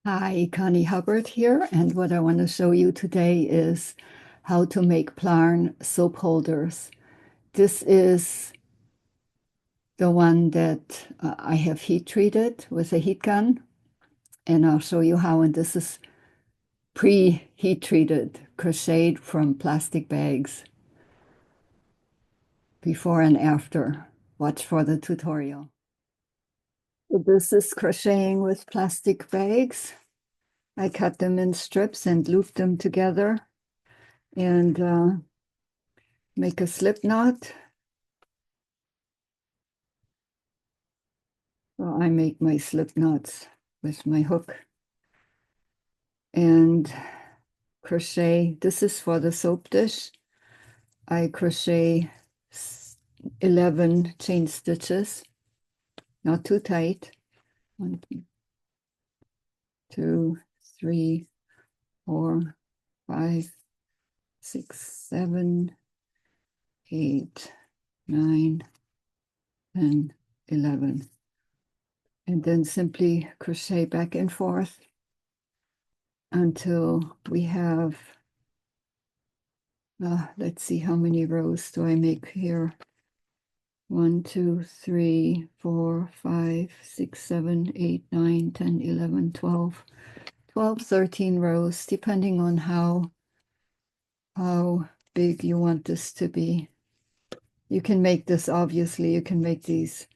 Hi, Connie Hubbard here, and what I want to show you today is how to make Plarn soap holders. This is the one that I have heat treated with a heat gun, and I'll show you how. And this is pre-heat treated, crocheted from plastic bags, before and after. Watch for the tutorial. So this is crocheting with plastic bags. I cut them in strips and loop them together and make a slip knot. Well, I make my slip knots with my hook and crochet. This is for the soap dish. I crochet 11 chain stitches, not too tight. 1, 2, 3, 4, 5, 6, 7, 8, 9, 10, 11. And then simply crochet back and forth until we have, let's see, how many rows do I make here? 1, 2, 3, 4, 5, 6, 7, 8, 9, 10, 11, 12, 13 rows, depending on how big you want this to be. You can make this, obviously, you can make these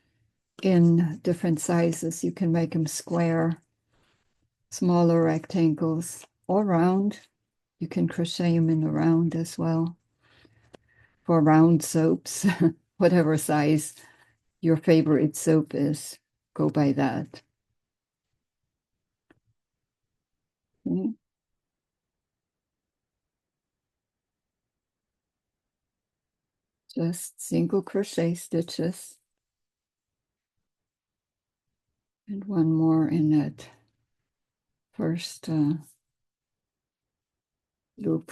in different sizes. You can make them square, smaller rectangles, or round. You can crochet them in a round as well for round soaps, whatever size your favorite soap is, go by that. Okay. Just single crochet stitches and one more in that first loop.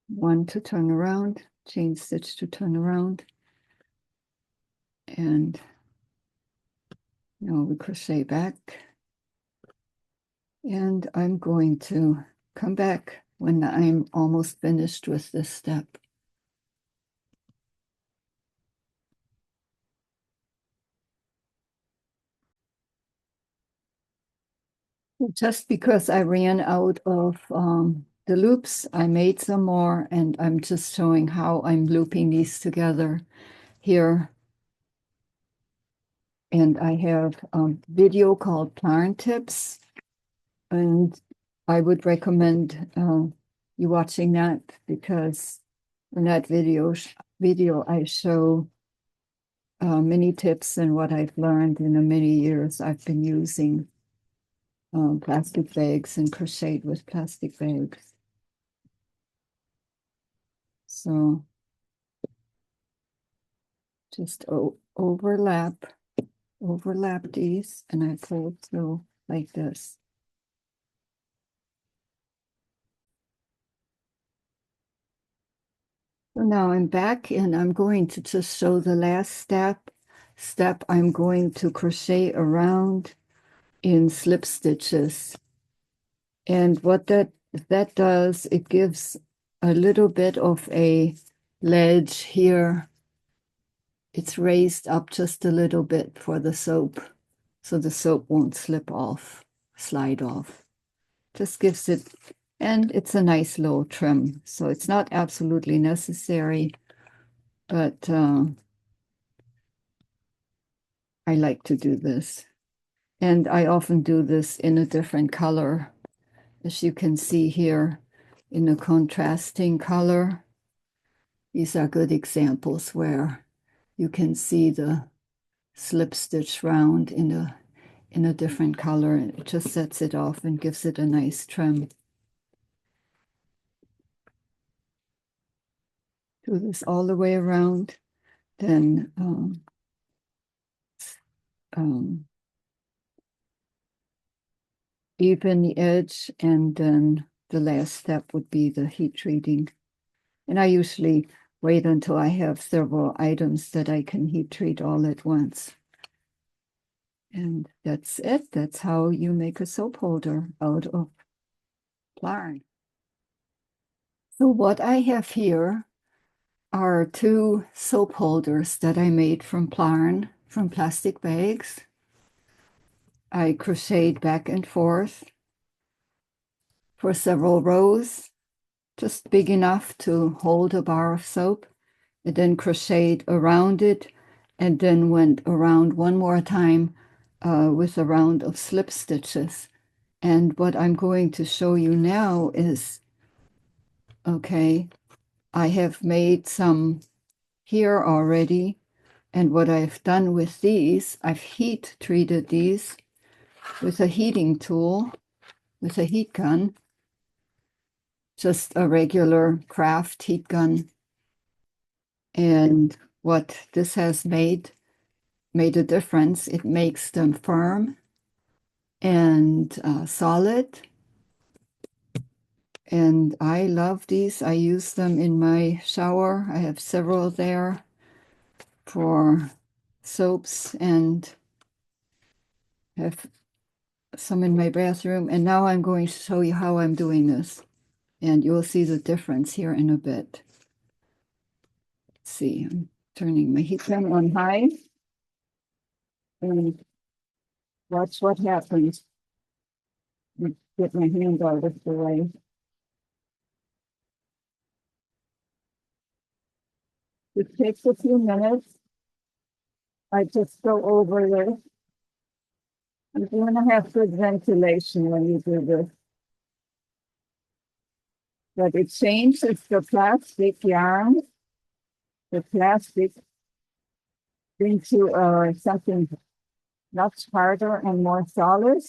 One to turn around, chain stitch to turn around, and now we crochet back. And I'm going to come back when I'm almost finished with this step. Just because I ran out of the loops, I made some more, and I'm just showing how I'm looping these together here. And I have a video called Plarn Tips, and I would recommend you watching that, because in that video I show many tips and what I've learned in the many years I've been using plastic bags and crocheted with plastic bags. So just overlap these, and I pull through like this. So now I'm back, and I'm going to just show the last step. I'm going to crochet around in slip stitches. And what that does, it gives a little bit of a ledge here. It's raised up just a little bit for the soap, so the soap won't slide off. Just gives it, and it's a nice low trim, so it's not absolutely necessary, but I like to do this. And I often do this in a different color, as you can see here, in a contrasting color. These are good examples where you can see the slip stitch round in a different color, and it just sets it off and gives it a nice trim. Do this all the way around, then even the edge, and then the last step would be the heat treating. And I usually wait until I have several items that I can heat treat all at once. And that's it. That's how you make a soap holder out of Plarn. So what I have here are two soap holders that I made from Plarn, from plastic bags. I crocheted back and forth for several rows, just big enough to hold a bar of soap, and then crocheted around it, and then went around one more time with a round of slip stitches. And what I'm going to show you now is, okay, I have made some here already, and what I've done with these, I've heat treated these with a heating tool, with a heat gun, just a regular craft heat gun. And what this has made a difference. It makes them firm and solid. And I love these. I use them in my shower. I have several there for soaps and have some in my bathroom. And now I'm going to show you how I'm doing this. And you'll see the difference here in a bit. Let's see, I'm turning my heat gun on high. And watch what happens. Get my hand out of the way. It takes a few minutes. I just go over this. You want to have good ventilation when you do this. But it changes the plastic yarn, the plastic, into something much harder and more solid.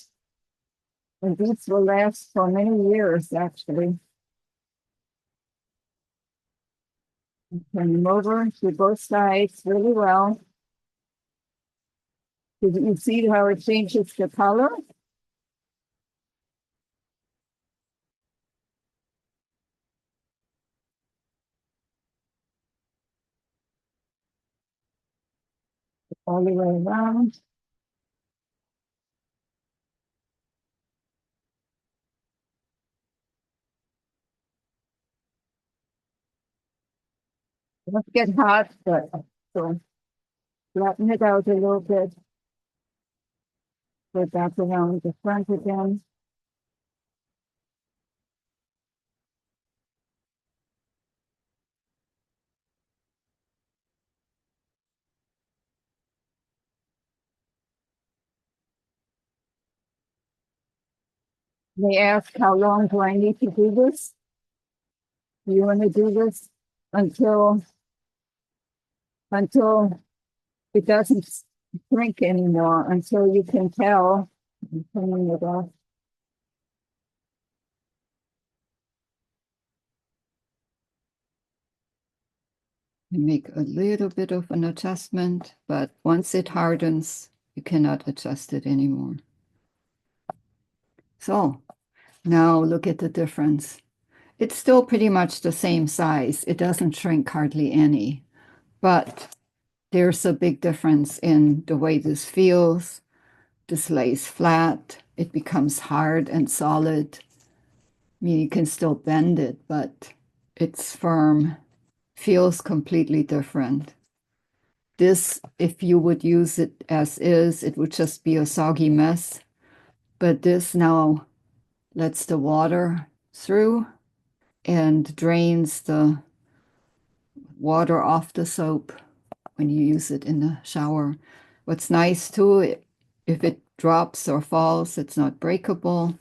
And these will last for many years, actually. Turn them over to both sides really well. Did you see how it changes the color? All the way around. Let's get hot, but so flatten it out a little bit. Go back around the front again. They ask, how long do I need to do this? You want to do this until it doesn't shrink anymore, until you can tell. I'm turning it off. You make a little bit of an adjustment, but once it hardens, you cannot adjust it anymore. So now look at the difference. It's still pretty much the same size. It doesn't shrink hardly any, but there's a big difference in the way this feels. This lays flat. It becomes hard and solid. I mean, you can still bend it, but it's firm. Feels completely different. This, if you would use it as is, it would just be a soggy mess. But this now lets the water through and drains the water off the soap when you use it in the shower. What's nice too, if it drops or falls, it's not breakable.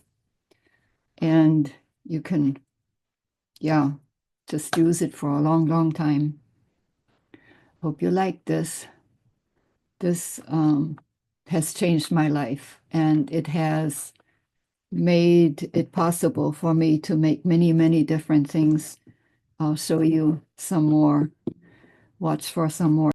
And you can, yeah, just use it for a long, long time. Hope you like this. This has changed my life, and it has made it possible for me to make many, many different things. I'll show you some more. Watch for some more.